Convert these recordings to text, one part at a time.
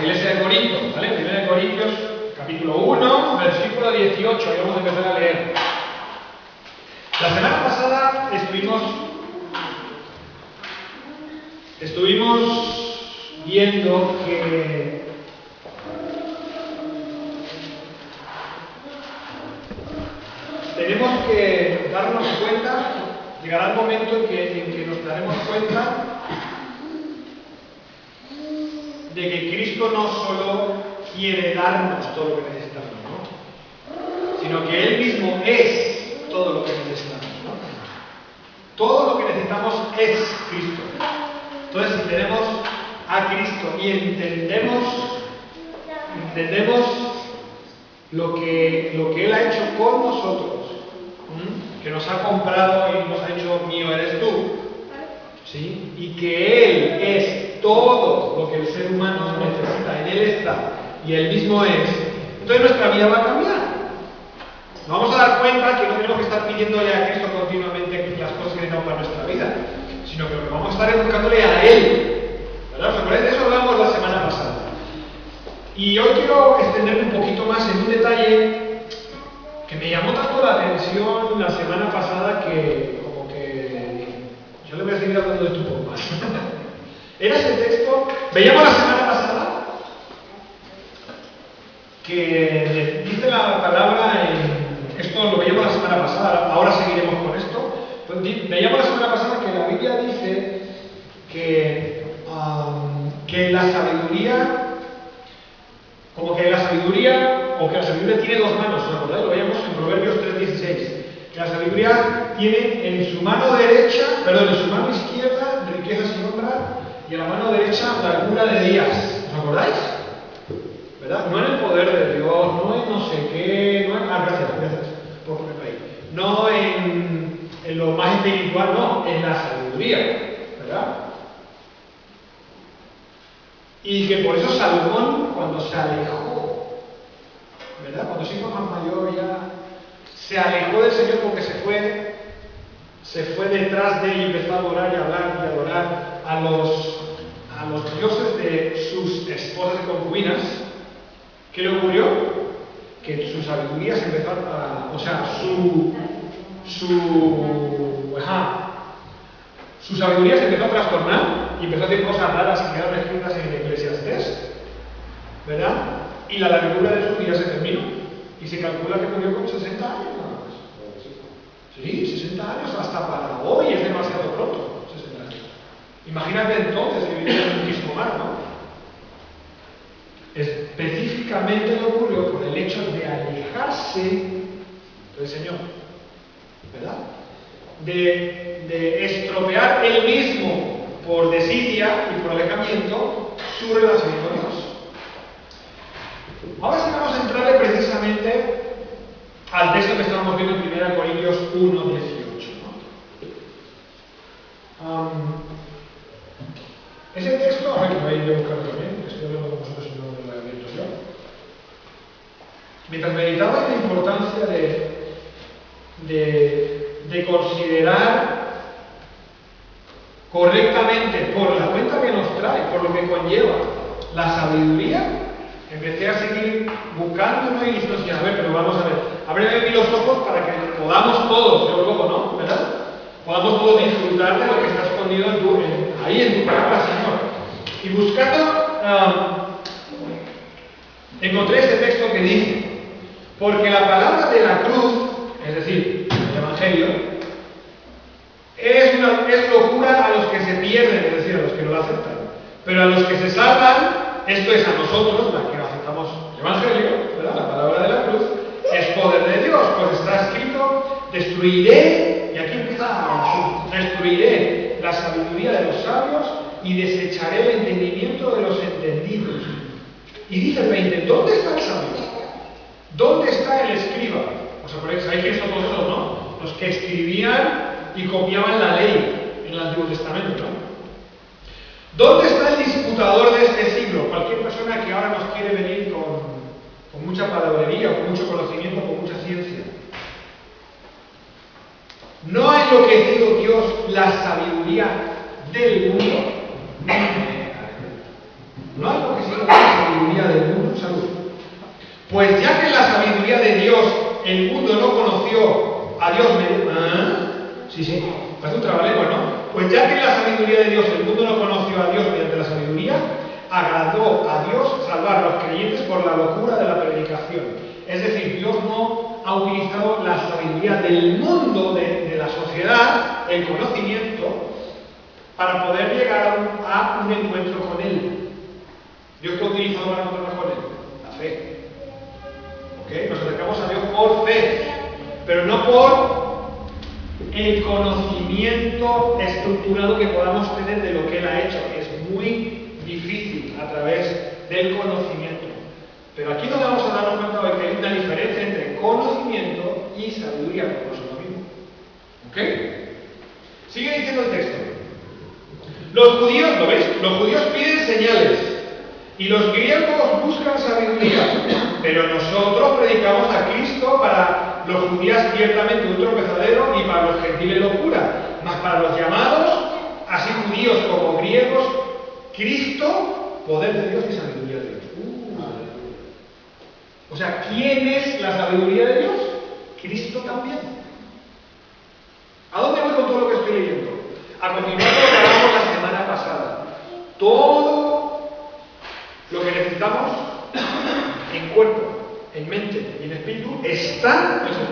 la iglesia de Corinto, ¿vale? 1 Corintios, capítulo 1, versículo 18, y vamos a empezar a leer. La semana pasada estuvimos viendo que tenemos que darnos cuenta, llegará el momento en que nos daremos cuenta de que Cristo no solo quiere darnos todo lo que necesitamos, ¿no? Sino que Él mismo es todo lo que necesitamos, ¿no? Todo lo que necesitamos es Cristo. Entonces, si tenemos a Cristo y entendemos lo que Él ha hecho con nosotros, que nos ha comprado y nos ha dicho, mío eres tú, ¿sí? Y que Él es todo lo que el ser humano necesita, en Él está, y Él mismo es, entonces nuestra vida va a cambiar. Nos vamos a dar cuenta que no tenemos que estar pidiéndole a Cristo continuamente las cosas que necesitamos para nuestra vida, sino que lo que vamos a estar es buscándole a Él. ¿Verdad? ¿Os acordáis? De eso hablamos la semana pasada. Y hoy quiero extenderme un poquito más en un detalle que me llamó tanto la atención la semana pasada que como que yo le voy a seguir hablando de esto un poco más. Era ese texto, veíamos la semana pasada que dice la palabra esto lo veíamos la semana pasada, ahora seguiremos con esto. Pues veíamos la semana pasada que la Biblia dice que la sabiduría, como que la sabiduría, o que la sabiduría tiene dos manos, ¿os acordáis? Lo veíamos en Proverbios 3:16. Que la sabiduría tiene en su mano izquierda riquezas y honra, y en la mano derecha largura de días. ¿Os acordáis? ¿Verdad? No en el poder de Dios, no en no sé qué, no en... gracias por ponerlo ahí. No en lo más espiritual, no, en la sabiduría, ¿verdad? Y que por eso Salomón, cuando se alejó, ¿verdad? Cuando se hizo más mayor ya, se alejó del Señor porque se fue detrás de él y empezó a adorar y a hablar y a adorar a los dioses de sus esposas y concubinas. ¿Qué le ocurrió? Que su sabiduría se empezó a... su sabiduría se empezó a trastornar y empezó a decir cosas raras que quedaron escritas en Eclesiastés, ¿verdad? Y la largura de sus días se terminó y se calcula que murió con 60 años nada más. Sí, 60 años hasta para hoy es demasiado pronto, 60 años. Imagínate entonces que vivía en un mismo mar, ¿no? Específicamente le ocurrió por el hecho de alejarse del Señor, ¿verdad? De estropear él mismo por desidia y por alejamiento su relación con Dios. Ahora sí vamos a entrarle precisamente al texto que estábamos viendo en 1 Corintios 1:18, ¿no? Ese texto, a ver que voy a buscarlo también, estoy hablando con vosotros y no lo he abierto yo. Mientras meditaba en la importancia de considerar correctamente, por la cuenta que nos trae, por lo que conlleva la sabiduría, empecé a seguir buscándolo y diciendo, a ver, pero vamos a ver, ábreme los ojos para que podamos todos, yo luego, ¿no? ¿Verdad? Podamos todos disfrutar de lo que está escondido ahí en tu palabra, Señor. Y buscando, encontré este texto que dice, porque la palabra de la cruz, es decir, el Evangelio, es locura a los que se pierden, es decir, a los que no lo aceptan. Pero a los que se salvan, esto es a nosotros, la que aceptamos el Evangelio, ¿verdad? La palabra de la cruz, es poder de Dios, pues está escrito, destruiré, y aquí empieza, destruiré la sabiduría de los sabios y desecharé el entendimiento de los entendidos. Y dice el 20, ¿dónde está el sabio? ¿Dónde está el escriba? ¿Os acordáis? ¿Sabéis quiénes son todos esos, no? Los que escribían y copiaban la ley en el Antiguo Testamento, ¿no? ¿Dónde está el disputador de este siglo? Cualquier persona que ahora nos quiere venir con mucha palabrería, con mucho conocimiento, con mucha ciencia. ¿No ha enloquecido Dios la sabiduría del mundo? ¿No ha enloquecido la sabiduría salud. Pues ya que en la sabiduría de Dios el mundo no conoció a Dios Sí, parece un trabalengua, ¿no? Pues ya que en la sabiduría de Dios el mundo no conoció a Dios mediante la sabiduría, agradó a Dios salvar a los creyentes por la locura de la predicación. Es decir, Dios no ha utilizado la sabiduría del mundo, de la sociedad, el conocimiento, para poder llegar a un encuentro con Él. ¿Dios qué ha utilizado para encontrarnos con Él? La fe. ¿Ok? Nos acercamos a Dios por fe, pero no por el conocimiento estructurado que podamos tener de lo que Él ha hecho. Es muy difícil a través del conocimiento. Pero aquí nos vamos a darnos cuenta de que hay una diferencia entre conocimiento y sabiduría, porque no son lo mismo. ¿Ok? Sigue diciendo el texto. Los judíos, ¿lo veis? Los judíos piden señales y los griegos buscan sabiduría, pero nosotros predicamos a Cristo. Para los judíos ciertamente un tropezadero y para los gentiles locura, mas para los llamados, así judíos como griegos, Cristo, poder de Dios y sabiduría de Dios. O sea, ¿quién es la sabiduría de Dios? Cristo también. ¿A dónde voy con todo lo que estoy leyendo? A continuar con lo que hablamos la semana pasada. Todo lo que necesitamos en cuerpo, en mente y en espíritu está en Jesús.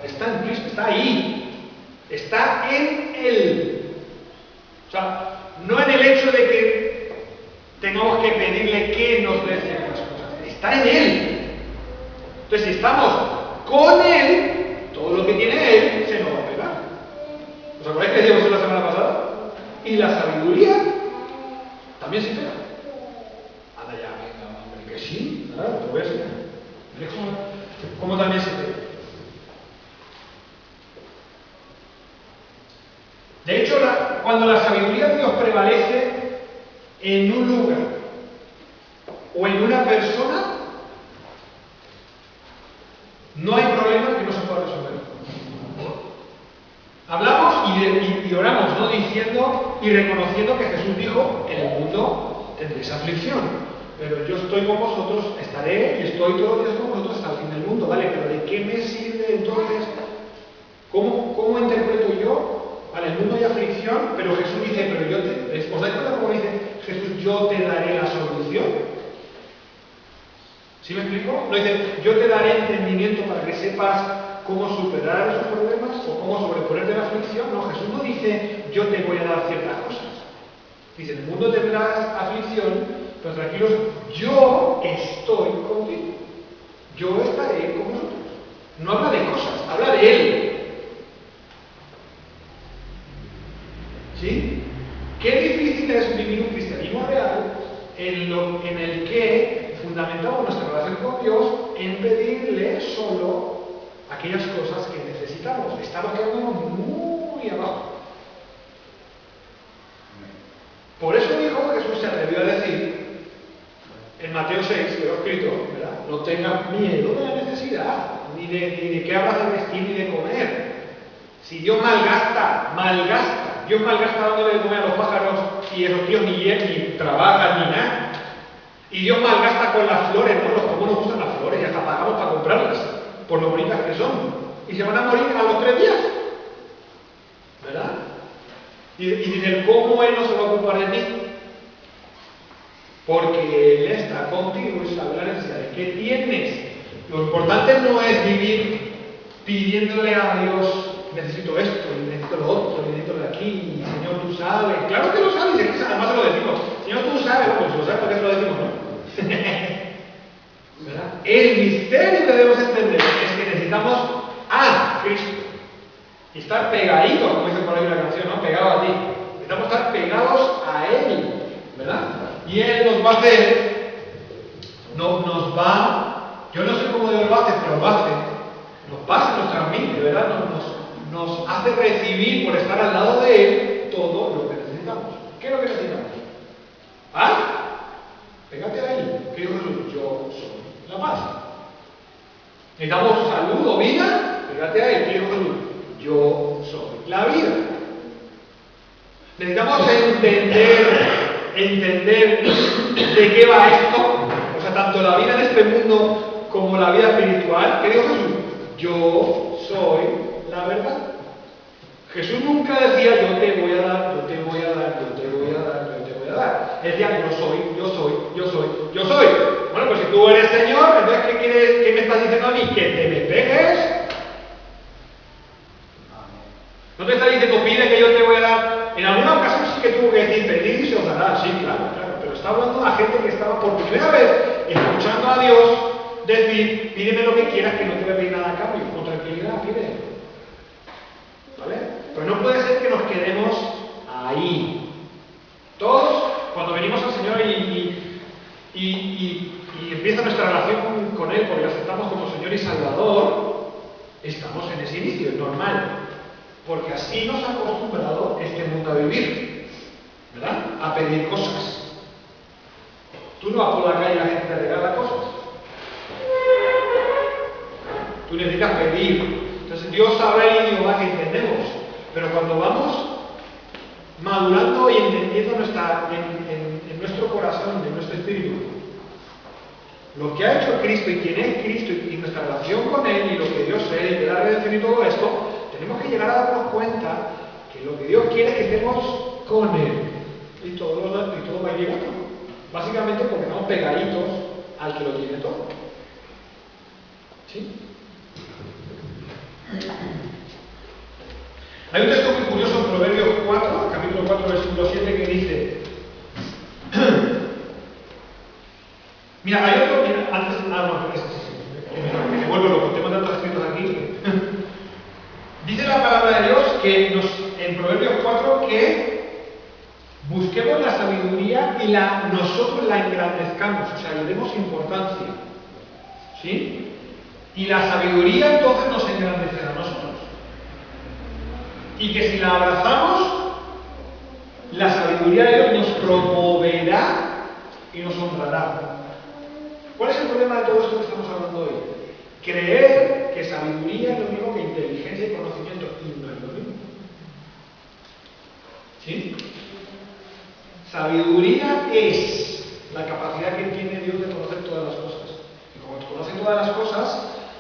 Está en Cristo, está ahí. Está en Él. O sea, no en el hecho de que tengamos que pedirle que nos dé ciertas cosas. Está en Él. Entonces, si estamos con Él, todo lo que tiene Él se nos va a pegar. ¿Os acordáis que decíamos la semana pasada? Y la sabiduría también se pega. Anda ya, venga, hombre, que sí. Claro, te voy a enseñar. ¿Veréis cómo también se pega? De hecho, cuando la sabiduría de Dios prevalece en un lugar o en una persona, no hay problema que no se pueda resolver. Hablamos y oramos, ¿no? Diciendo y reconociendo que Jesús dijo: en el mundo tendréis aflicción, pero yo estoy con vosotros, estaré y estoy todos los días con vosotros hasta el fin del mundo, ¿vale? Pero ¿de qué me sirve entonces? ¿Cómo interpreto yo? Vale, en el mundo hay aflicción, pero Jesús dice: pero yo te... ¿Os dais cuenta cómo dice Jesús? Yo te daré la solución. ¿Sí me explico? No dice: yo te daré entendimiento para que sepas cómo superar esos problemas o cómo sobreponerte la aflicción. No, Jesús no dice: yo te voy a dar ciertas cosas. Dice: en el mundo tendrás aflicción, pero tranquilos, yo estoy contigo. Yo estaré con vosotros. No habla de cosas, habla de Él. ¿Sí? Qué difícil es vivir un cristianismo real en el que fundamentamos nuestra relación con Dios en pedirle solo aquellas cosas que necesitamos. Estamos quedándonos muy abajo. Por eso dijo Jesús, se atrevió a decir en Mateo 6, lo he escrito, ¿verdad? No tengas miedo de la necesidad, ni de qué hablas de vestir ni de comer. Si Dios malgasta. Dios malgasta dándole de comer a los pájaros y esos tíos ni trabajan ni nada. Y Dios malgasta con las flores, ¿no? Cómo nos gustan las flores, ya hasta pagamos para comprarlas, por lo bonitas que son. Y se van a morir a los 3 días. ¿Verdad? Y dicen: ¿cómo Él no se va a ocupar de ti? Porque Él está contigo y sabe la necesidad de que tienes. Lo importante no es vivir pidiéndole a Dios: necesito esto, necesito lo otro, necesito lo de aquí, Señor, tú sabes. Claro que lo sabes, además se lo decimos. Señor, tú sabes, pues lo sabes porque eso lo decimos, ¿no? ¿Verdad? El misterio que debemos entender es que necesitamos a Cristo. Y estar pegaditos, como dice por ahí la canción, ¿no? Pegado a ti. Necesitamos estar pegados a Él, ¿verdad? Y Él nos va a hacer, yo no sé cómo Dios lo hace, pero lo hace. Nos pasa, nos transmite, ¿verdad? Nos hace recibir, por estar al lado de Él, todo lo que necesitamos. ¿Qué es lo que necesitamos? ¿Paz? Pégate a Él. ¿Qué dijo Jesús? Yo soy la paz. Necesitamos salud o vida. Pégate a Él. ¿Qué dijo Jesús? Yo soy la vida. Necesitamos entender de qué va esto. O sea, tanto la vida en este mundo como la vida espiritual. ¿Qué dijo Jesús? Yo soy la verdad. Jesús nunca decía yo te voy a dar, yo te voy a dar, yo te voy a dar, yo te voy a dar. Él decía yo soy, yo soy, yo soy, yo soy. Bueno, pues si tú eres Señor, entonces ¿qué me estás diciendo a mí? ¿Que te me pegues? No te está diciendo pide que yo te voy a dar. En alguna ocasión sí que tuvo que decir pedid y se os dará. Sí, claro, claro. Pero está hablando a la gente que estaba por primera vez escuchando a Dios decir pídeme lo que quieras que no te voy a pedir nada a cambio. Con tranquilidad, pide. ¿Vale? Pero no puede ser que nos quedemos ahí. Todos, cuando venimos al Señor y empieza nuestra relación con Él, porque lo aceptamos como Señor y Salvador, estamos en ese inicio, es normal. Porque así nos ha acostumbrado este mundo a vivir, ¿verdad? A pedir cosas. Tú no vas por la calle y la gente te regala cosas. Tú necesitas pedir. Entonces Dios sabe el idioma que entendemos. Pero cuando vamos madurando y entendiendo en nuestro corazón, en nuestro espíritu, lo que ha hecho Cristo y quién es Cristo y nuestra relación con Él y lo que Dios es y la redención y todo esto, tenemos que llegar a darnos cuenta que lo que Dios quiere es que estemos con Él. Y todo va a ir llegando. Básicamente porque estamos pegaditos al que lo tiene todo. ¿Sí? Hay un texto muy curioso en Proverbios 4, capítulo 4, versículo 7, que dice... Mira, hay otro... Mira, antes... que me vuelvo loco, tengo tantos escritos aquí. Dice la palabra de Dios que en Proverbios 4 que busquemos la sabiduría y nosotros la engrandezcamos, o sea, le demos importancia. ¿Sí? Y la sabiduría entonces nos engrandecerá a nosotros. Y que si la abrazamos, la sabiduría de Dios nos promoverá y nos honrará. ¿Cuál es el problema de todo esto que estamos hablando hoy? Creer que sabiduría es lo mismo que inteligencia y conocimiento, y no es lo mismo. ¿Sí? Sabiduría es la capacidad que tiene Dios de conocer todas las cosas. Y como conoce todas las cosas,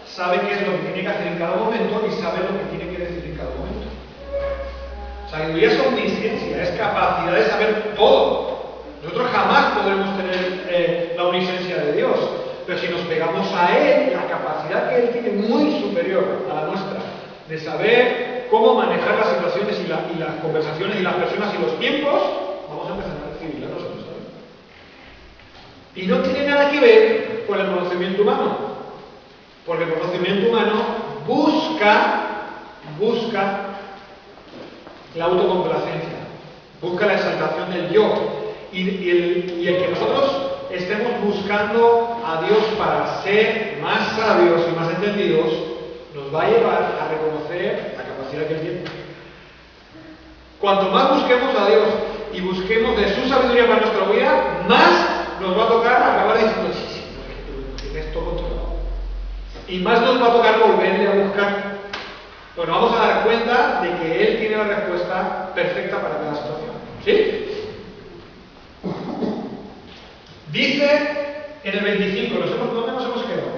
sabe qué es lo que tiene que hacer en cada momento y sabe lo que tiene que decir en cada momento. Sabiduría es omnisciencia, es capacidad de saber todo. Nosotros jamás podremos tener la omnisciencia de Dios, pero si nos pegamos a Él, la capacidad que Él tiene muy superior a la nuestra, de saber cómo manejar las situaciones y las conversaciones y las personas y los tiempos, vamos a empezar a recibirla nosotros también. Y no tiene nada que ver con el conocimiento humano, porque el conocimiento humano busca la autocomplacencia, busca la exaltación del yo, y el que nosotros estemos buscando a Dios para ser más sabios y más entendidos, nos va a llevar a reconocer la capacidad que Él tiene. Cuanto más busquemos a Dios y busquemos de su sabiduría para nuestra vida, más nos va a tocar acabar diciendo, sí, porque tú tienes todo controlado. Y más nos va a tocar volverle a buscar. Bueno, vamos a dar cuenta de que Él tiene la respuesta perfecta para cada situación. ¿Sí? Dice en el 25, ¿dónde nos hemos quedado?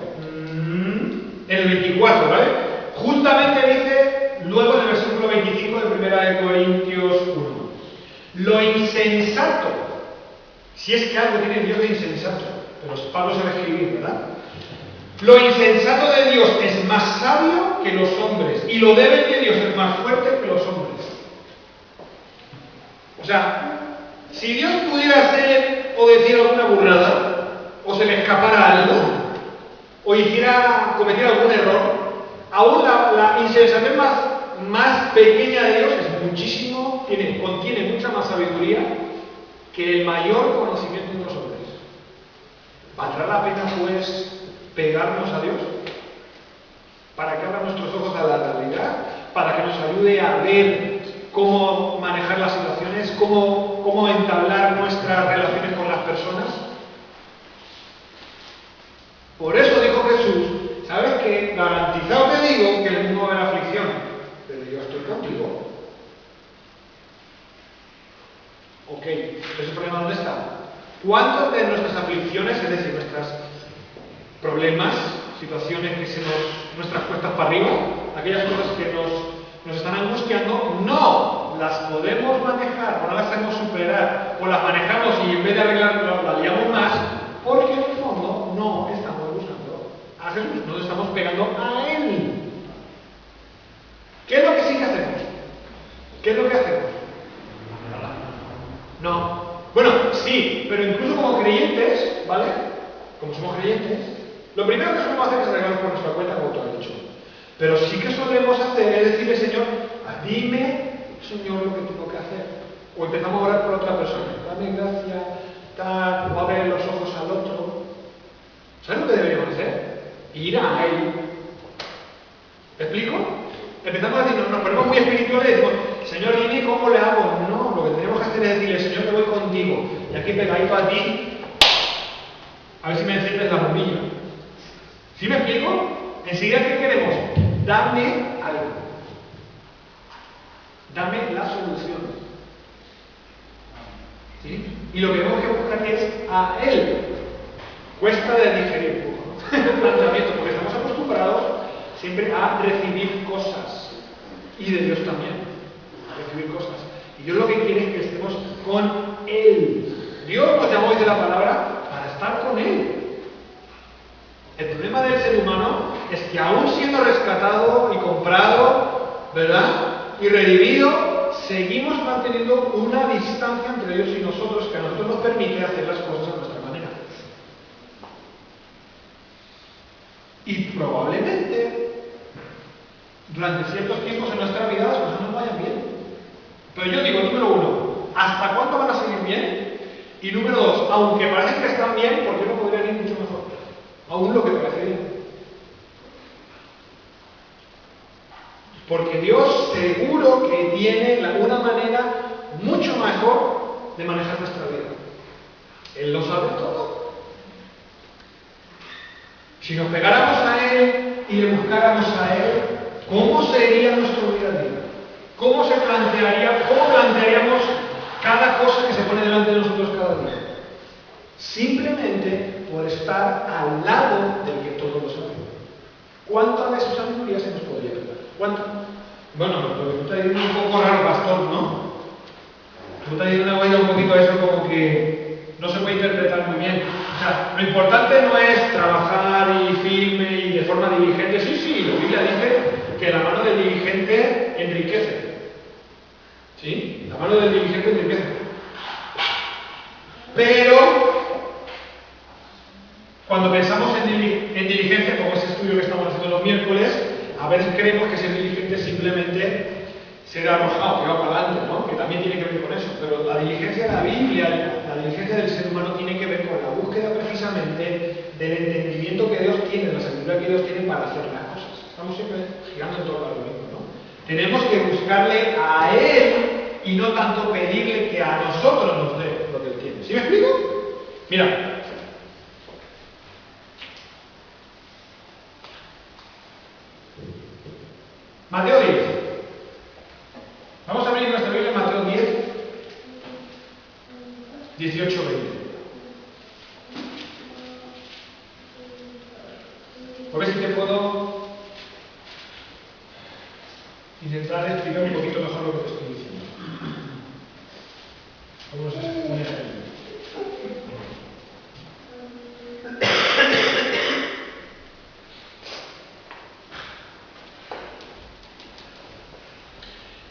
En el 24, ¿vale? Justamente dice, luego en el versículo 25 de 1 Corintios 1. Lo insensato, si es que algo tiene Dios de insensato, pero Pablo se va a escribir, ¿verdad? Lo insensato de Dios es más sabio que los hombres, y lo débil de Dios es más fuerte que los hombres. O sea, si Dios pudiera hacer o decir alguna burrada, o se le escapara algo, o cometiera algún error, aún la insensatez más pequeña de Dios es muchísimo, contiene mucha más sabiduría que el mayor conocimiento de los hombres. ¿Valdrá la pena, pues, pegarnos a Dios? Para que abra nuestros ojos a la realidad, para que nos ayude a ver cómo manejar las situaciones, cómo entablar nuestras relaciones con las personas. Por eso dijo Jesús, ¿sabes qué? Garantizado te digo que en el mundo va a haber aflicción, pero yo estoy contigo. Ok, ¿ese problema dónde está? ¿Cuántas de nuestras aflicciones, es decir, nuestras problemas, situaciones que nuestras cuestas para arriba, aquellas cosas que nos están angustiando, no las podemos manejar, o no las podemos superar, o las manejamos y en vez de arreglarlas la liamos más, porque en el fondo no estamos buscando a Jesús, nos estamos pegando a Él. ¿Qué es lo que sí que hacemos? ¿Qué es lo que hacemos? No. Bueno, sí, pero incluso como creyentes, ¿vale? Como somos creyentes, lo primero que solemos hacer es arreglarnos por nuestra cuenta, como tú has dicho. Pero sí que solemos hacer es decirle, Señor, dime, Señor, lo que tengo que hacer. O empezamos a orar por otra persona. Dame gracia, tal, o abre los ojos al otro. ¿Sabes lo que deberíamos hacer? Ir a Él. ¿Me explico? Empezamos a decir, nos ponemos muy espirituales y decimos, Señor, dime cómo le hago. No, lo que tenemos que hacer es decirle, Señor, te voy contigo. Y aquí pegadito a ti, a ver si me enciendes la bombilla. ¿Sí me explico? Enseguida, ¿qué queremos? Dame algo. Dame la solución. ¿Sí? Y lo que tenemos que buscar es a Él. Cuesta de digerir un poco, ¿no? El planteamiento, porque estamos acostumbrados siempre a recibir cosas. Y de Dios también. A recibir cosas. Y Dios lo que quiere es que estemos con Él. Dios nos llamó, dice la palabra, para estar con Él. El problema del ser humano es que aún siendo rescatado y comprado, ¿verdad? Y redimido, seguimos manteniendo una distancia entre Dios y nosotros que a nosotros nos permite hacer las cosas a nuestra manera. Y probablemente, durante ciertos tiempos en nuestra vida, las cosas no vayan bien. Pero yo digo, número uno, ¿hasta cuándo van a seguir bien? Y número dos, aunque parece que están bien, ¿por qué no podrían ir mucho mejor? Aún lo que parece bien. Porque Dios seguro que tiene una manera mucho mejor de manejar nuestra vida. Él lo sabe todo. Si nos pegáramos a Él y le buscáramos a Él, ¿cómo sería nuestro día a día? ¿Cómo plantearíamos cada cosa que se pone delante de nosotros cada día? Simplemente por estar al lado del que todo lo sabe. ¿Cuánta de su sabiduría se nos podría dar? ¿Cuánta? Bueno, lo que tú estás diciendo es un poco raro, pastor, ¿no? Tú estás diciendo una un poquito eso como que no se puede interpretar muy bien. O sea, lo importante no es trabajar y firme y de forma diligente. Sí, la Biblia dice que la mano del diligente enriquece. ¿Sí? La mano del diligente enriquece. Pero cuando pensamos en diligencia, como ese estudio que estamos haciendo los miércoles, a veces creemos que ser diligente simplemente será arrojado, que va para adelante, ¿no? Que también tiene que ver con eso. Pero la diligencia de la Biblia, la diligencia del ser humano tiene que ver con la búsqueda precisamente del entendimiento que Dios tiene, de la sabiduría que Dios tiene para hacer las cosas. Estamos siempre girando en torno a lo mismo, ¿no? Tenemos que buscarle a Él y no tanto pedirle que a nosotros nos dé lo que Él tiene. ¿Sí me explico? Mira. Mateo 10. Vamos a abrir nuestra Biblia en Mateo 10, 18, 20. A ver si te puedo intentar explicar un poquito mejor lo que te estoy diciendo. Vamos a hacer un ejemplo.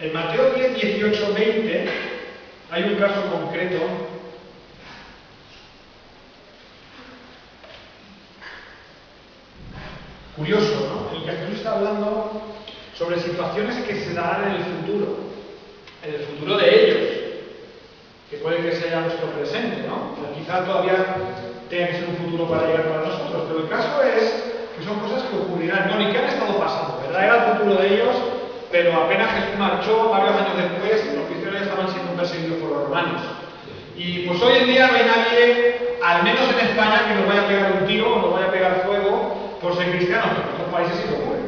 En Mateo 10, 18, 20 hay un caso concreto curioso, ¿no? En el que Jesús está hablando sobre situaciones que se darán en el futuro de ellos, que puede que sea nuestro presente, ¿no? O quizá todavía tenga que ser un futuro para llegar para nosotros, pero el caso es que son cosas que ocurrirán, ¿no? Ni que han estado pasando, ¿verdad? Era el futuro de ellos, pero apenas Jesús marchó, varios años después, los cristianos ya estaban siendo perseguidos por los romanos. Y pues hoy en día no hay nadie, al menos en España, que nos vaya a pegar un tiro o nos vaya a pegar fuego por ser cristianos, pero en otros países sí lo ocurre.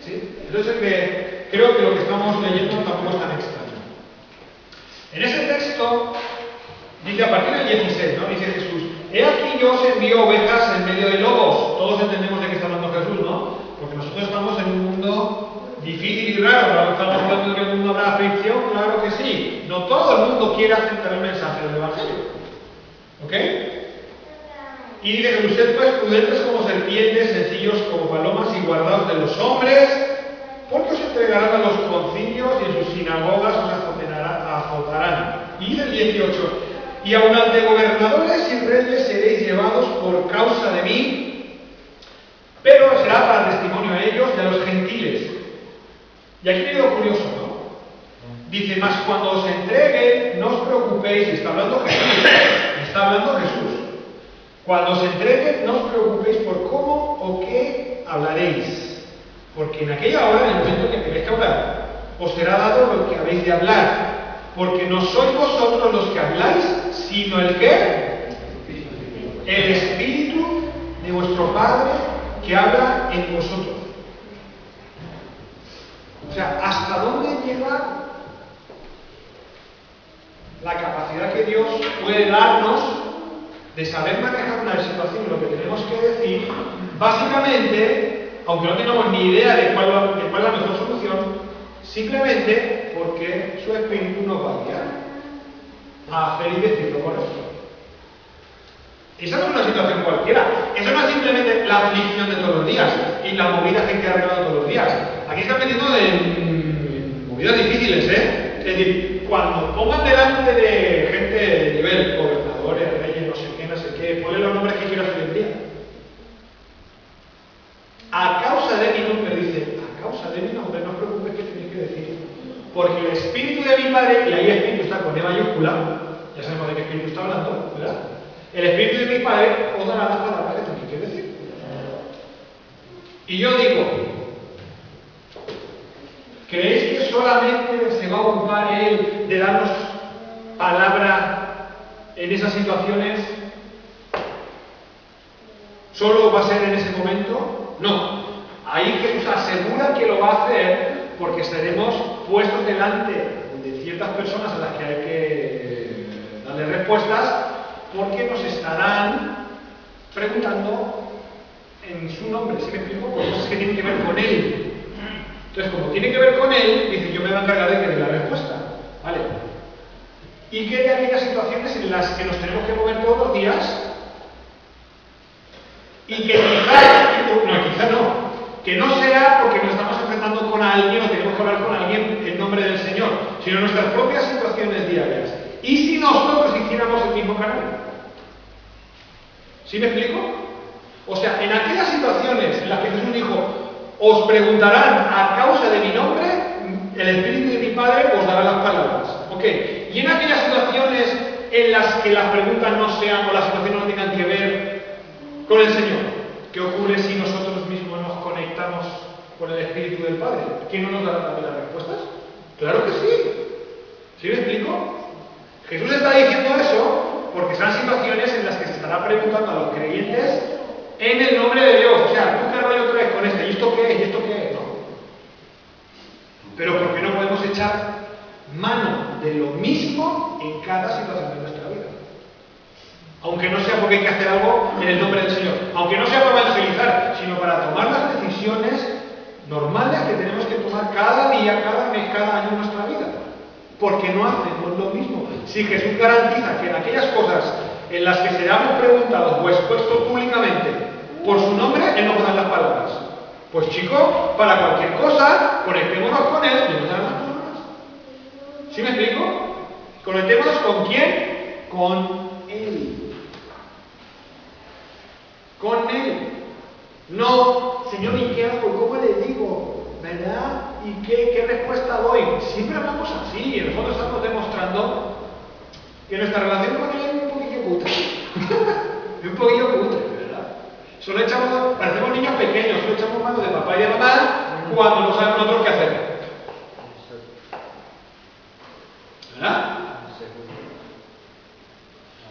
¿Sí? Entonces creo que lo que estamos leyendo tampoco es tan extraño. En ese texto dice a partir del 16, ¿no? Dice Jesús, he aquí yo os envío ovejas en medio de lobos. Todos entendemos de qué está hablando Jesús, ¿no? Porque nosotros estamos en un mundo difícil y raro. ¿No estamos hablando de que en el mundo habrá aflicción? Claro que sí. No todo el mundo quiere aceptar el mensaje del Evangelio. ¿Ok? Y dice que usted pues prudentes como serpientes, sencillos como palomas y guardados de los hombres, porque os entregarán a los concilios y en sus sinagogas os azotarán. Y el 18, y aun ante gobernadores y reyes seréis llevados por causa de mí, pero será para testimonio a ellos y a los gentiles. Y aquí viene lo curioso, ¿no? Dice, mas cuando os entreguen, no os preocupéis, está hablando Jesús. Cuando os entreguen, no os preocupéis por cómo o qué hablaréis, porque en aquella hora, en el momento que tenéis que hablar, os será dado lo que habéis de hablar, porque no sois vosotros los que habláis, sino el que, el Espíritu de vuestro Padre que habla en vosotros. O sea, ¿hasta dónde llega la capacidad que Dios puede darnos de saber manejar una situación y lo que tenemos que decir? Básicamente, aunque no tengamos ni idea de cuál es la mejor solución, simplemente porque su Espíritu nos va a guiar a hacer y decir lo correcto. Esa no es una situación cualquiera. Eso no es simplemente la aflicción de todos los días y la movida que hay que arreglar todos los días. Aquí están metiendo en movidas difíciles, ¿eh? Es decir, cuando pongan delante de gente de nivel, gobernadores, reyes, no sé qué, ponle los nombres que quieras hoy en día. A causa de mi nombre, dice, a causa de mi nombre, no os preocupéis que tenéis que decir. Porque el Espíritu de mi Padre, y ahí Espíritu está con E mayúscula, ya sabemos de qué Espíritu está hablando, ¿verdad? El Espíritu de mi Padre os dará las palabras que tenéis que decir. Y yo digo, ¿creéis que solamente se va a ocupar Él de darnos palabra en esas situaciones? ¿Solo va a ser en ese momento? No. Ahí Jesús asegura que lo va a hacer porque seremos puestos delante de ciertas personas a las que hay que darle respuestas, porque nos estarán preguntando en su nombre. ¿Sí me explico? Pues cosas que tienen que ver con Él. Entonces, como tiene que ver con Él, dice, yo me voy a encargar de que dé la respuesta. ¿Vale? Y que hay aquellas situaciones en las que nos tenemos que mover todos los días y que quizá no, que no sea porque nos estamos enfrentando con alguien o tenemos que hablar con alguien en nombre del Señor, sino nuestras propias situaciones diarias. ¿Y si nosotros hiciéramos el mismo camino? ¿Sí me explico? O sea, en aquellas situaciones en las que Jesús dijo, os preguntarán a causa de mi nombre, el Espíritu de mi Padre os dará las palabras. ¿Ok? Y en aquellas situaciones en las que las preguntas no sean o las situaciones no tengan que ver con el Señor, ¿qué ocurre si nosotros mismos nos conectamos con el Espíritu del Padre? ¿Quién no nos dará también las respuestas? Claro que sí. ¿Sí me explico? Jesús está diciendo eso porque son situaciones en las que se estará preguntando a los creyentes en el nombre de Dios. O sea, ¿tú qué rollo traes con este? ¿Y esto qué es? ¿Y esto qué es? No. Pero ¿por qué no podemos echar mano de lo mismo en cada situación de nuestra vida? Aunque no sea porque hay que hacer algo en el nombre del Señor, aunque no sea para evangelizar, sino para tomar las decisiones normales que tenemos que tomar cada día, cada mes, cada año en nuestra vida. Porque no hacemos lo mismo. Si Jesús garantiza que en aquellas cosas en las que seamos preguntados o expuestos públicamente por su nombre, Él nos da las palabras. Pues chicos, para cualquier cosa, conectémonos con Él y nos dan las palabras. ¿Sí me explico? Conectémonos con quién? Con Él. Con Él. No, Señor, ¿y qué hago? ¿Cómo le digo? ¿Verdad? ¿Y qué respuesta doy? Siempre hablamos así y en el fondo estamos demostrando que nuestra relación con Él es un poquillo cutre. Es un poquillo cutre, ¿verdad? Solo echamos, parecemos niños pequeños, solo echamos mano de papá y de mamá cuando no sabemos nosotros qué hacer. ¿Verdad?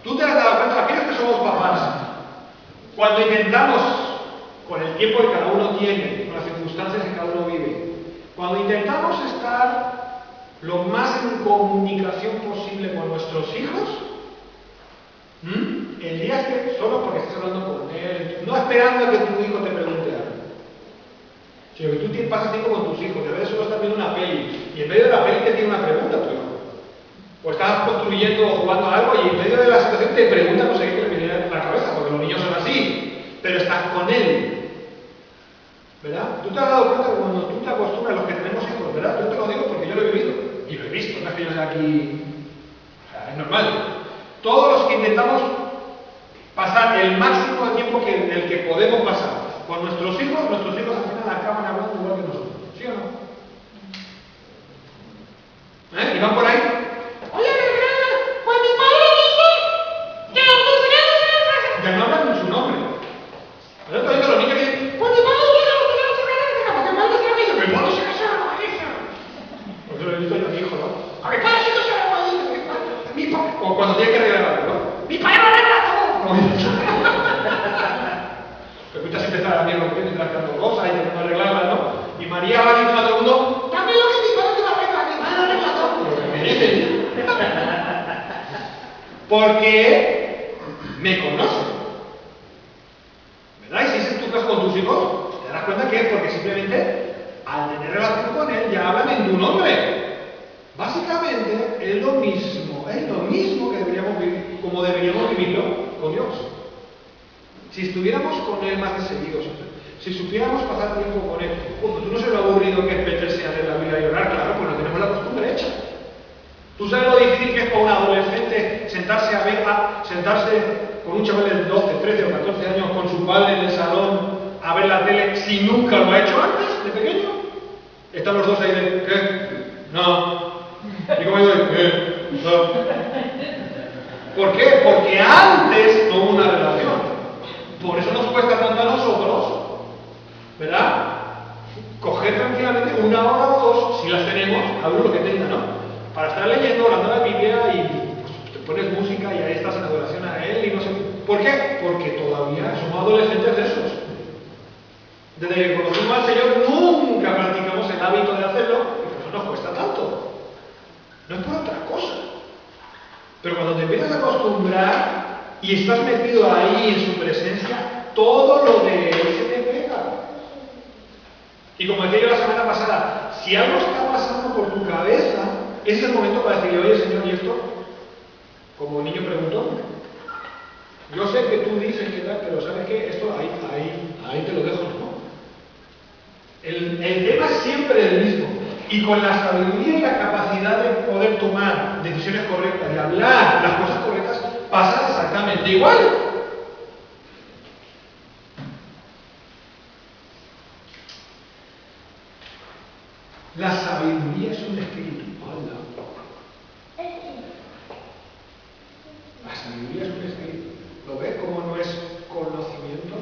Tú te has dado cuenta, aquellos que somos papás, cuando intentamos, con el tiempo que cada uno tiene, con las circunstancias que cada uno vive, cuando intentamos estar lo más en comunicación posible con nuestros hijos, el día que solo porque estás hablando con él, no esperando a que tu hijo te pregunte algo, sino que tú pasas tiempo con tus hijos, y a veces solo estás viendo una peli, y en medio de la peli te tiene una pregunta tu hijo. O estás construyendo o jugando a algo y en medio de la situación te pregunta no sé qué te viene a la cabeza, porque los niños son así, pero estás con él. ¿Verdad? Tú te has dado cuenta que cuando tú te acostumbras, los que tenemos hijos, ¿verdad? Yo te lo digo porque yo lo he vivido, y lo he visto, no es que yo sea aquí, o sea, es normal. Todos los que intentamos pasar el máximo de tiempo que el que podemos pasar con nuestros hijos al final acaban hablando igual que nosotros, ¿sí o no? ¿Y van por ahí? Oye, pues mi padre dice que los niños ya no hablan en su nombre. Pero esto dice los niños que dicen, pues mi padre dice que los niños se van a casa, porque mi padre dice, mi padre se casa a la hija. Pues yo lo he visto yo a mi hijo, ¿no? A mi padre se casa a la hija. O cuando tiene que arreglar algo, ¿no? Mi padre lo arregla todo. Te escuchas siempre estar a mí mientras que ando cosas y intentando arreglarlas, ¿no? Y María va diciendo a todo el mundo, dame lo que mi padre te va a arreglar, mi padre lo arregla todo. Me dicen. Porque me conocen. ¿Verdad? Y si ese es tu caso con tus hijos, te darás cuenta que es porque simplemente al tener relación con él ya hablan en tu nombre. Básicamente es lo mismo que deberíamos vivir, como deberíamos vivirlo con Dios. Si estuviéramos con él más de seguido, si supiéramos pasar tiempo con él, pues tú no sabes lo aburrido que es meterse a leer la Biblia y orar, claro, pues no tenemos la costumbre hecha. Tú sabes lo difícil que es para un adolescente sentarse con un chaval de 12, 13 o 14 años con su padre en el salón a ver la tele si nunca lo ha hecho antes, de pequeño. Están los dos ahí de, ¿qué? No. ¿Y cómo digo? ¿Qué? No. ¿Por qué? Porque antes no hubo una relación. Por eso nos cuesta tanto a nosotros, ¿verdad? Coger tranquilamente una hora o dos, si las tenemos, a uno lo que tenga, ¿no? Para estar leyendo, orando la Biblia y pues, te pones música y ahí estás en adoración a él y no sé. ¿Por qué? Porque todavía somos adolescentes de esos. Desde que conocimos al Señor nunca practicamos el hábito de hacerlo y por eso nos cuesta tanto. No es por otra cosa. Pero cuando te empiezas a acostumbrar y estás metido ahí en su presencia, todo lo de él se te pega. Y como decía yo la semana pasada, si algo está pasando por tu cabeza, es el momento para decirle, oye Señor, ¿y esto? Como niño preguntó. Yo sé que tú dices que tal, pero ¿sabes qué? Esto ahí te lo dejo, ¿no? El tema es siempre el mismo. Y con la sabiduría y la capacidad de poder tomar decisiones correctas y hablar las cosas correctas, pasa exactamente igual. La sabiduría es un espíritu. La sabiduría es un espíritu. ¿Lo ves cómo no es conocimiento?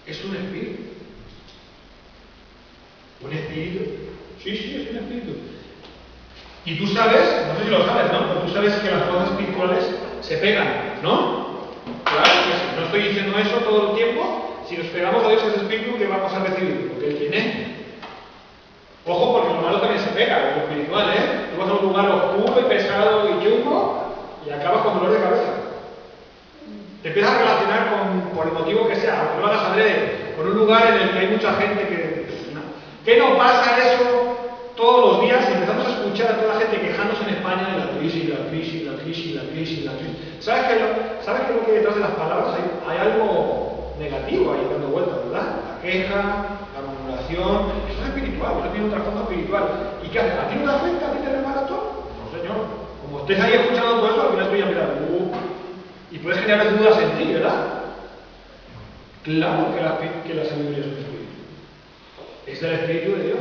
Es un espíritu. ¿Un espíritu? Sí, es un espíritu. Y tú sabes, no sé si lo sabes, ¿no? Pero tú sabes que las cosas espirituales se pegan, ¿no? Claro que sí. No estoy diciendo eso todo el tiempo. Si nos pegamos a Dios ese espíritu, ¿qué vamos a recibir? Porque Él tiene. Ojo, porque lo malo también se pega, lo espiritual, ¿eh? Tú vas a un lugar oscuro y pesado y chungo y acabas con dolor de cabeza. Te empiezas a relacionar por el motivo que sea, aunque lo hagas adrede, con un lugar en el que hay mucha gente que... ¿Qué no pasa eso todos los días? Empezamos a escuchar a toda la gente quejándose en España de la crisis. ¿Sabes qué es lo que hay detrás de las palabras? Hay algo negativo ahí dando vueltas, ¿verdad? La queja, la murmuración, eso es espiritual, eso tiene un trasfondo espiritual. ¿Y qué hace? ¿A ti no te afecta? ¿A ti te remata todo? No, señor. Como estés ahí escuchando todo eso, al final estoy ya mirando, y puedes generar dudas en ti, ¿verdad? Claro que la sabiduría es un espíritu. Es del Espíritu de Dios.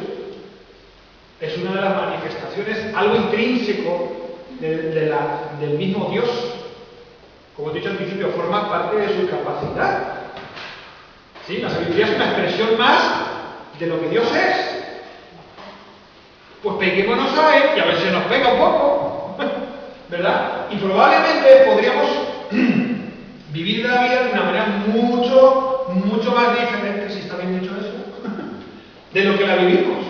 Es una de las manifestaciones, algo intrínseco del mismo Dios. Como te he dicho al principio, forma parte de su capacidad. ¿Sí? La sabiduría es una expresión más de lo que Dios es. Pues peguémonos a Él y a ver si nos pega un poco. ¿Verdad? Y probablemente podríamos vivir la vida de una manera mucho más diferente, si está bien dicho eso, de lo que la vivimos.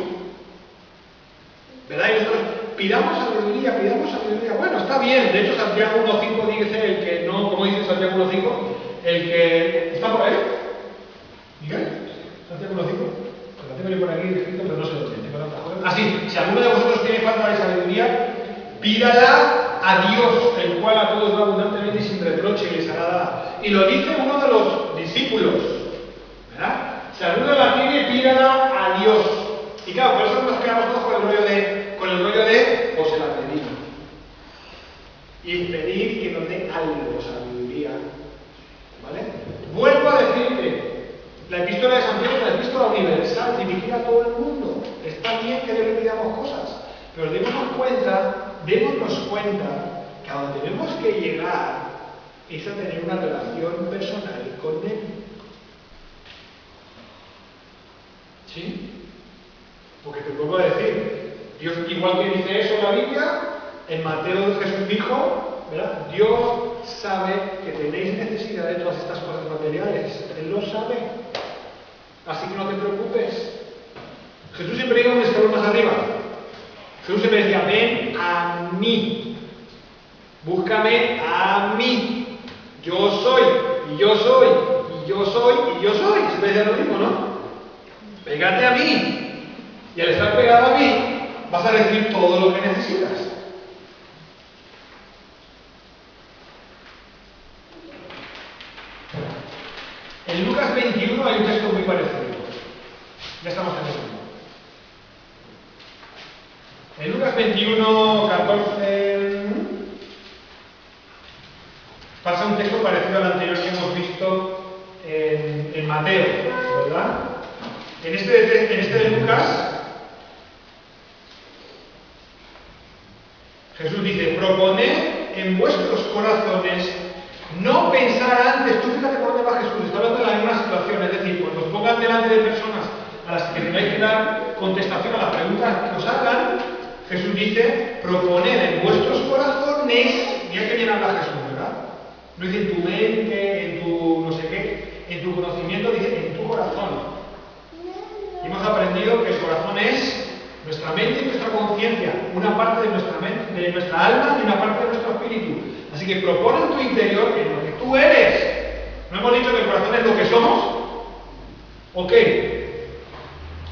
¿Verdad? Y nosotros pidamos sabiduría, pidamos sabiduría. Bueno, está bien. De hecho, Santiago 1.5 dice el que no, como dice Santiago 1.5, el que está por ahí. ¿Miguel? Santiago 1.5. La tengo yo por aquí escrito, pero no sé dónde. Así, si alguno de vosotros tiene falta de sabiduría, pídala a Dios, el cual a todos da abundantemente y sin reproche y les hará dada. Y lo dice uno de los discípulos, ¿verdad? Si alguno la tiene, pídala a Dios. Y claro, por eso nos quedamos todos con el rollo de, os la pedimos. Y pedir que nos dé algo, sabiduría. ¿Vale? Vuelvo a decirte, la epístola de Santiago es una epístola universal, dirigida a todo el mundo. Está bien que le pidamos cosas, pero démonos cuenta que a donde tenemos que llegar es a tener una relación personal con Él. ¿Sí? Porque te vuelvo a decir, Dios, igual que dice eso en la Biblia, en Mateo Jesús dijo, ¿verdad? Dios sabe que tenéis necesidad de todas estas cosas materiales. Él lo sabe. Así que no te preocupes. Jesús siempre iba un escalón más arriba. Jesús siempre decía, ven a mí. Búscame a mí. Yo soy, y yo soy, y yo soy, y yo soy. Siempre decía lo mismo, ¿no? Pégate a mí. Y al estar pegado a mí, vas a recibir todo lo que necesitas. En Lucas 21 hay un texto muy parecido. Ya estamos en el 1. En Lucas 21, 14, pasa un texto parecido al anterior que hemos visto en Mateo, ¿verdad? En este de Lucas, Jesús dice, proponed en vuestros corazones no pensar antes. Tú fíjate por dónde va Jesús, está hablando de la misma situación, es decir, cuando os pongan delante de personas a las que tengáis que dar contestación a las preguntas que os hagan, Jesús dice, proponed en vuestros corazones, mira que bien habla Jesús, ¿verdad? No dice en tu mente, en tu no sé qué, en tu conocimiento, dice en tu corazón. Y hemos aprendido que el corazón es nuestra mente y nuestra conciencia, una parte de nuestra mente, de nuestra alma y una parte de nuestro espíritu. Así que propone en tu interior en lo que tú eres. ¿No hemos dicho que el corazón es lo que somos? ¿Ok?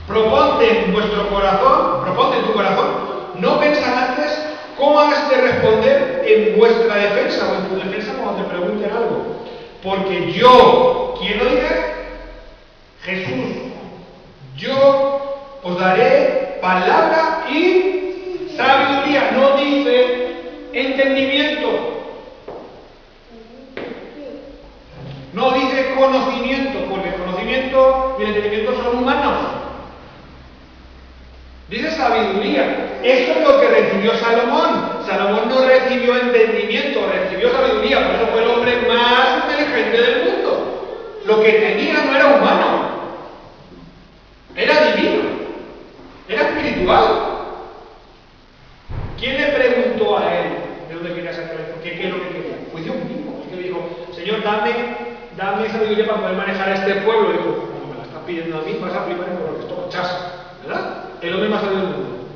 Proponte en vuestro corazón, proponte en tu corazón, no pensar antes cómo has de responder en vuestra defensa o en tu defensa cuando te pregunten algo. Porque yo, ¿quién lo dice? Jesús. Yo os daré palabra y sabiduría. No dice entendimiento. No dice conocimiento, porque el conocimiento y el entendimiento son humanos. Dice sabiduría. Eso es lo que recibió Salomón. Salomón no recibió entendimiento, recibió sabiduría. Por eso fue el hombre más inteligente del mundo. Lo que tenía no era humano. Era divino. Era espiritual. ¿Quién le preguntó a él de dónde quería sacar esto? ¿Qué es lo que quería? Fue Dios mismo. El que le dijo, Señor, dame sabiduría para poder manejar a este pueblo. Y dijo, como me la estás pidiendo a mí, vas a flipar por lo que esto chas. ¿Verdad? El hombre más sabio del mundo.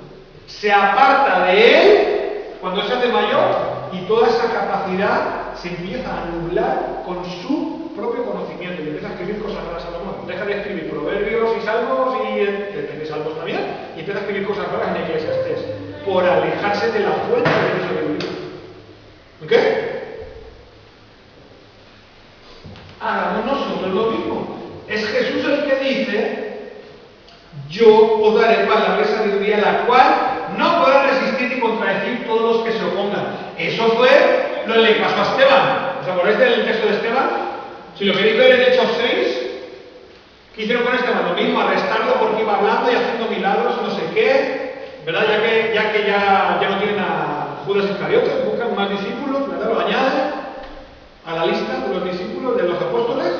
Se aparta de él cuando se hace mayor y toda esa capacidad se empieza a anular con su propio conocimiento y empieza a escribir cosas raras a Salomón. Deja de escribir proverbios y salmos y salmos también y empieza a escribir cosas raras en Eclesiastés por alejarse de la fuente de la sabiduría. ¿Ok? Hagamos nosotros lo mismo. Es Jesús el que dice, yo os daré palabra y sabiduría, la cual no podrán resistir ni contradecir todos los que se opongan. Eso fue lo que le pasó a Esteban. ¿Os acordáis del texto de Esteban? Si lo queréis ver en Hechos 6, ¿qué hicieron con Esteban? Lo mismo, arrestarlo porque iba hablando y haciendo milagros, no sé qué, ¿verdad? Ya no tienen a Judas Iscariote, buscan más discípulos, ¿verdad? Lo añaden a la lista de los discípulos, de los apóstoles,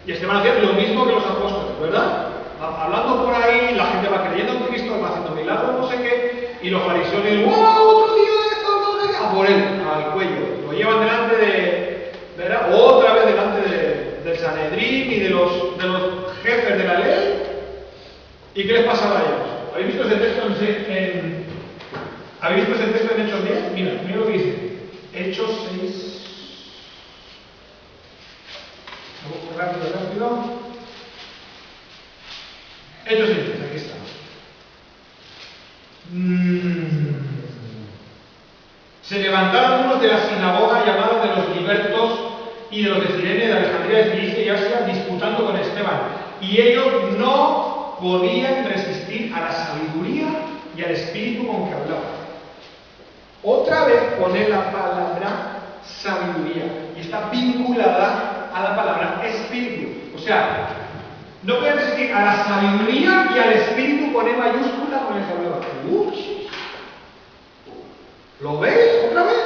y Esteban hacía lo mismo que los apóstoles, ¿verdad? Hablando por ahí, la gente va creyendo en Cristo, va haciendo milagros, no sé qué, y los fariseos dicen, ¡wow! Otro día de esto, no sé qué, a por él, al cuello. Lo llevan delante de, ¿verdad? Otra vez delante del Sanedrín y de los jefes de la ley. ¿Y qué les pasaba a ellos? ¿Habéis visto ese texto en ¿Habéis visto ese texto en Hechos 10? Mira lo que dice. Hechos 6. Rápido. Hechos 6, aquí está. Se levantaron unos de la sinagoga llamados de los libertos y de los de Cirene, de Alejandría, de Cilicia y Asia, disputando con Esteban. Y ellos no podían resistir a la sabiduría y al espíritu con que hablaban. Otra vez pone la palabra sabiduría y está vinculada a la palabra espíritu. O sea, no pueden resistir a la sabiduría y al espíritu con E mayúscula con el que hablaba. ¿Lo veis otra vez?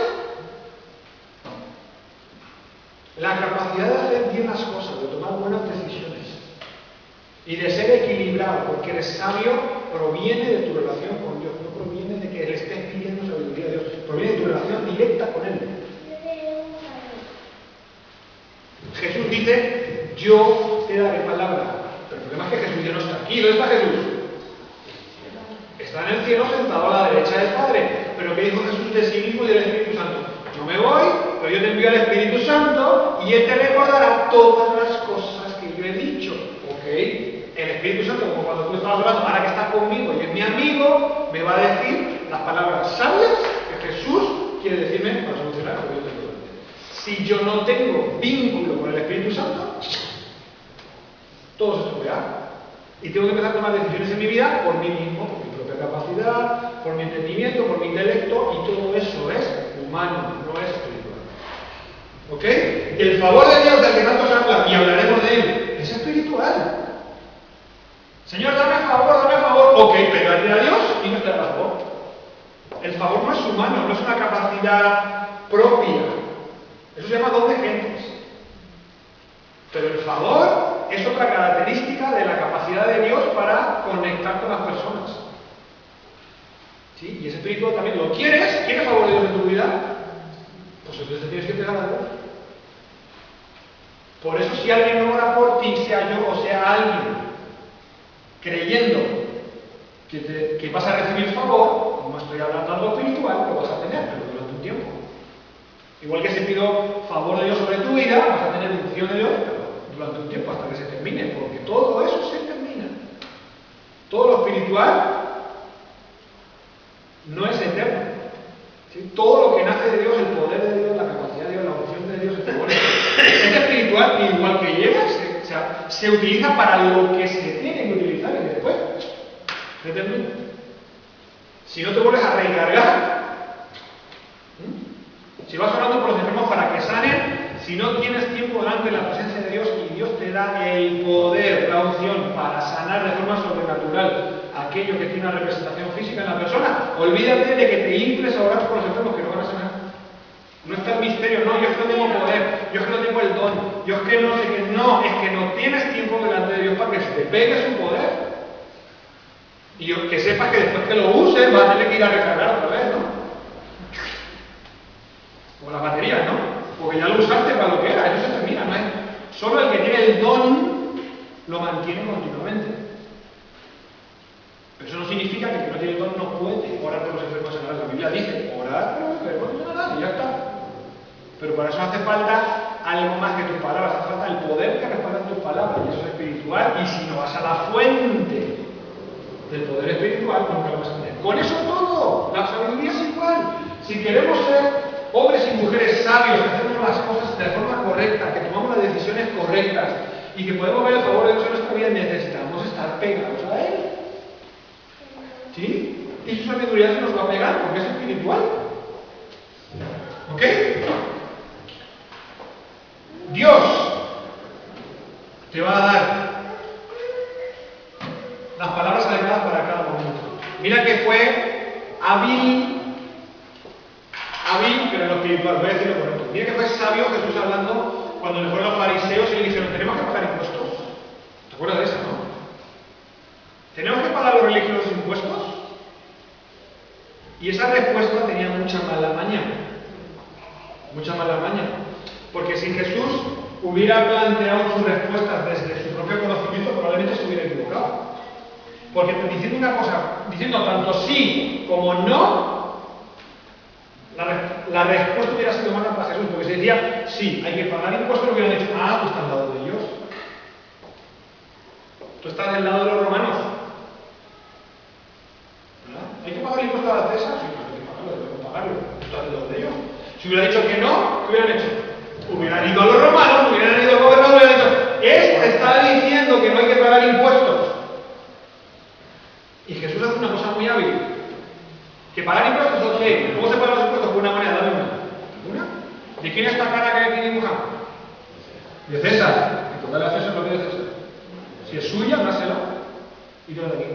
La capacidad de hacer bien las cosas, de tomar buenas decisiones y de ser equilibrado, porque eres sabio, proviene de tu relación con Dios, no proviene de que le estés pidiendo sabiduría a Dios, proviene de tu relación directa con Él. Jesús dice, yo te daré palabra. Pero el problema es que Jesús ya no está aquí. ¿Dónde está Jesús? Está en el cielo sentado a la derecha del Padre. Pero ¿qué dijo Jesús de sí mismo y del Espíritu Santo? Yo me voy, pero yo te envío al Espíritu Santo y Él te recordará todas las cosas que yo he dicho. ¿Ok? El Espíritu Santo, como cuando tú estabas hablando, ahora que está conmigo y es mi amigo, me va a decir las palabras sabias que Jesús quiere decirme para solucionar lo que yo tengo delante. Si yo no tengo vínculo con el Espíritu Santo, todo se estropeará. Y tengo que empezar a tomar decisiones en mi vida por mí mismo, por mi propia capacidad, por mi entendimiento, por mi intelecto, y todo eso es humano, no es espiritual. ¿Ok? El favor de Dios del que tanto se habla, y hablaremos de él, es espiritual. Señor, dame favor. Ok, pégate a Dios y no te dará favor. El favor no es humano, no es una capacidad propia. Eso se llama don de gentes. Pero el favor es otra característica de la capacidad de Dios para conectar con las personas. ¿Sí? Y ese espíritu también lo quieres. ¿Quieres favor de Dios en tu vida? Pues entonces te tienes que pegar a Dios. Por eso si alguien no ora por ti, sea yo o sea alguien, creyendo que vas a recibir favor, no estoy hablando de algo espiritual, lo vas a tener, pero durante un tiempo. Igual que si pido favor de Dios sobre tu vida, vas a tener unción de Dios, pero durante un tiempo hasta que se termine, porque todo eso se termina. Todo lo espiritual no es eterno. ¿Sí? Todo lo que nace de Dios, el poder de Dios, la capacidad de Dios, la unción de Dios, el favor de Dios, es espiritual y igual que llega, se utiliza para lo que se tiene que utilizar y después se termina. Si no te vuelves a recargar, si vas orando por los enfermos para que sanen, si no tienes tiempo delante de la presencia de Dios y Dios te da el poder, la unción para sanar de forma sobrenatural aquello que tiene una representación física en la persona, olvídate de que te infles a orar por los enfermos que no van a sanar. No está el misterio, no, yo es que no tengo poder, yo es que no tengo el don, yo es que no sé qué, no, es que no tienes tiempo delante de Dios para que se te pegue su poder. Y que sepas que después que lo uses vas a tener que ir a recargar otra vez, ¿no? Como las baterías, ¿no? Porque ya lo usaste para lo que era, eso se termina, ¿no? Solo el que tiene el don lo mantiene continuamente. Pero eso no significa que el que no tiene el don no puede orar por los enfermos sanarlos. La Biblia dice, orar por los enfermos sanarlos, y ya está. Pero para eso hace falta algo más que tus palabras, hace falta el poder que respaldan tus palabras, y eso es espiritual, y si no vas a la fuente del poder espiritual, nunca lo vas a tener. Con eso todo, la sabiduría es igual. Si queremos ser hombres y mujeres sabios, que hacemos las cosas de forma correcta, que tomamos las decisiones correctas y que podemos ver el favor de Dios en nuestra vida, necesitamos estar pegados a Él. ¿Sí? Y su sabiduría se nos va a pegar porque es espiritual. ¿Ok? Dios te va a dar las palabras adecuadas para cada momento. Mira que fue hábil, pero en lo espiritual, voy a decirlo correcto. Mira que fue sabio Jesús hablando cuando le fueron los fariseos y le dijeron, tenemos que pagar impuestos. ¿Te acuerdas de eso, no? ¿Tenemos que pagar los religiosos impuestos? Y esa respuesta tenía mucha mala maña. Mucha mala maña. Porque si Jesús hubiera planteado sus respuestas desde su propio conocimiento, probablemente se hubiera equivocado. Porque diciendo una cosa, diciendo tanto sí como no, La respuesta hubiera sido mala para Jesús, porque se decía, sí, hay que pagar impuestos, lo hubieran dicho, ah, pues está al lado de ellos. Tú estás del lado de los romanos. ¿Verdad? ¿Hay que pagar impuestos a la César? Sí, pues hay que pagarlo, debemos pagarlo. Tú estás del lado de ellos. Si hubiera dicho que no, ¿qué hubieran hecho? Hubieran ido a los romanos, hubieran ido al gobernador y hubieran dicho, este está diciendo que no hay que pagar impuestos. Y Jesús hace una cosa muy hábil. Que pagar impuestos, ok. ¿Cómo se pagan los impuestos? Por una manera, dame una. ¿De quién es esta cara que hay aquí dibujada? De César. Y tocarle a César lo que es César. Si es suya, dásela. Y todo de aquí.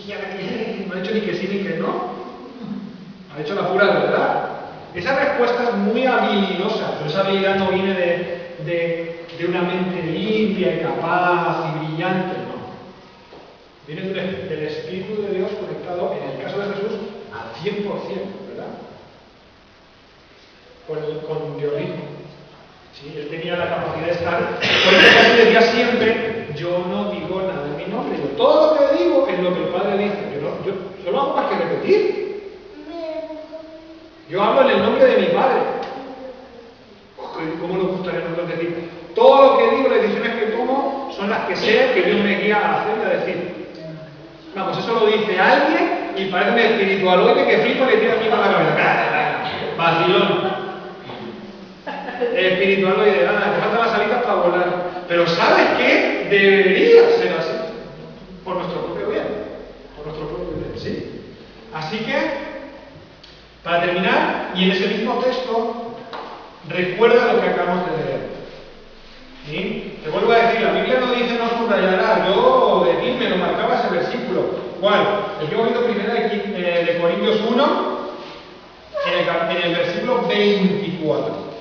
Y no ha dicho ni que sí ni que no. Ha dicho la pura verdad. Esa respuesta es muy habilidosa, pero esa habilidad no viene de una mente limpia y capaz y brillante, no. Viene del Espíritu de Dios conectado, en el caso de Jesús, al 100%, ¿verdad? Con Dios mismo. ¿Sí? Él tenía la capacidad de estar. Por eso Jesús decía siempre, yo no digo nada en mi nombre, yo todo lo que digo es lo que el Padre dice. Yo no hago más que repetir. Yo hablo en el nombre de mi Padre. ¿Cómo nos gustaría a nosotros decir? Todo lo que digo, las decisiones que tomo, son las que sé que Dios me guía a hacer y a decir. Vamos, eso lo dice alguien y parece un espiritualoide que flipa y le tira a mí con la cabeza. Vacilón. Espiritualoide, nada, te faltan las alitas para volar. Pero ¿sabes qué? Debería ser así. Por nuestro propio bien. Por nuestro propio bien, ¿sí? Así que, para terminar, y en ese mismo texto, recuerda lo que acabamos de leer. ¿Sí? Te vuelvo a decir, la Biblia no dice no subrayará, yo de aquí me lo marcaba ese versículo. ¿Cuál? El que hemos visto primero de Corintios 1, en el versículo 24.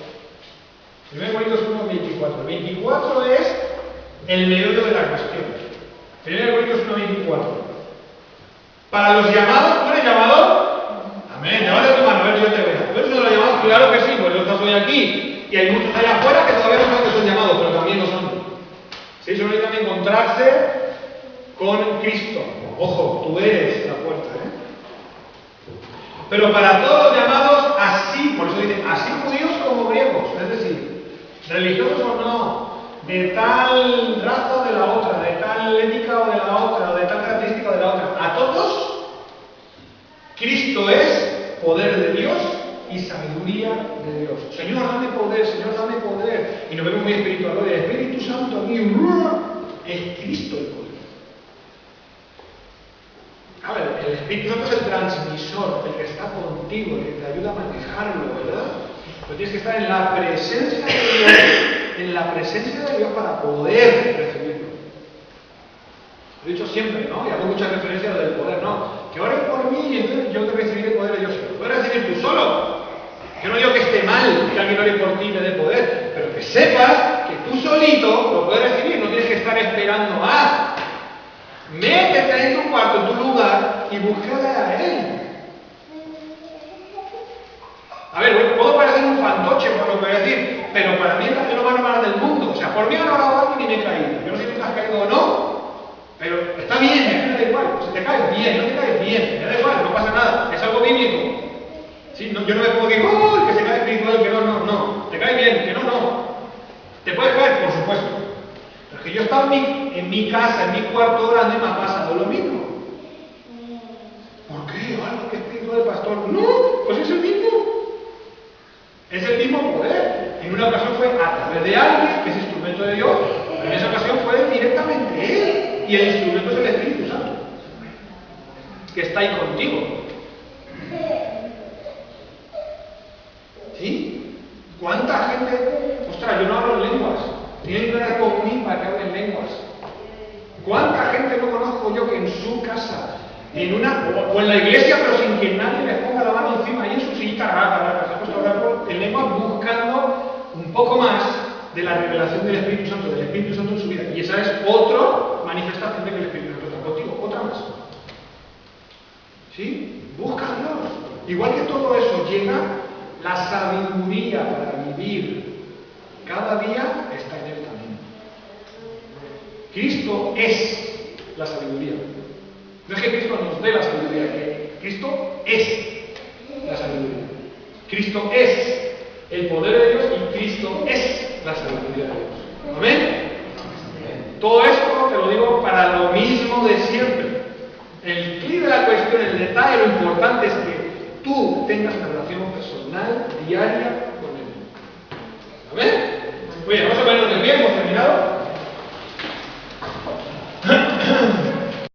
1 Corintios 1, 24. 24 es el meollo de la cuestión. 1 Corintios 1, 24. Para los llamados, ¿tú eres llamado? Amén, levanta tu mano, a ver si yo te veo. ¿Tú eres uno de los llamados? Claro que sí, pues yo estoy aquí. Y hay muchos allá afuera que todavía no saben que son llamados, pero también lo son. ¿Sí? Solo necesitan encontrarse con Cristo. Ojo, tú eres la puerta, ¿eh? Pero para todos los llamados, así, por eso dicen, así judíos como griegos, es decir, religiosos o no, de tal raza o de la otra, de tal ética o de la otra, o de tal característica o de la otra, a todos, Cristo es poder de Dios y sabiduría de Dios. Señor, dame poder, Señor, dame poder. Y nos vemos muy espiritual, el Espíritu Santo aquí, es Cristo el poder. A ver, el Espíritu Santo es el transmisor, el que está contigo, el que te ayuda a manejarlo, ¿verdad? Pero tienes que estar en la presencia de Dios, para poder recibirlo. Lo he dicho siempre, ¿no? Y hago muchas referencias del poder, ¿no? Que oren por mí y entonces yo te recibiré poder de Dios. Lo puedes recibir tú solo. Yo no digo que esté mal que alguien ore por ti y te dé poder, pero que sepas que tú solito lo puedes recibir, no tienes que estar esperando más. Métete en tu cuarto, en tu lugar y búscale a Él. A ver, puedo parecer un fantoche por lo que voy a decir, pero para mí es lo más normal del mundo. O sea, por mí han orado a alguien y me he caído. Yo no sé si te has caído o no, pero está bien, me da igual. Si te caes bien, no te caes bien, me da igual, no pasa nada. Es algo bíblico. ¿Sí? No, yo no me puedo decir, ¡oh! Que se cae espiritual, que no. Te cae bien, que no. Te puedes caer, por supuesto. Pero que yo he estado en mi casa, en mi cuarto grande, me ha pasado lo mismo. ¿Por qué? ¿Algo que espíritu del pastor? No, pues es el mismo. Es el mismo poder. En una ocasión fue a través de alguien, que es instrumento de Dios, pero en esa ocasión fue directamente Él. Y el instrumento es el Espíritu Santo, que está ahí contigo. ¿Sí? ¿Cuánta gente? Ostras, yo no hablo en lenguas. Tienen que dar comunín para que hablen lenguas. ¿Cuánta gente no conozco yo que en su casa, o en la iglesia, pero sin que nadie les ponga la mano encima y en su sillita rara, se ha puesto a hablar en lenguas buscando un poco más de la revelación del Espíritu Santo en su vida? Y esa es otra manifestación de que el Espíritu Santo está contigo, otra más. ¿Sí? Busca a Dios. Igual que todo eso llega, la sabiduría para vivir cada día está en el camino. Cristo es la sabiduría. No es que Cristo nos dé la sabiduría, que Cristo es Cristo es el poder de Dios y Cristo es la sabiduría de Dios. ¿Amén? Todo esto te lo digo para lo mismo de siempre. El clic de la cuestión, el detalle, lo importante es que tú tengas una relación personal, diaria con Él. ¿Amén?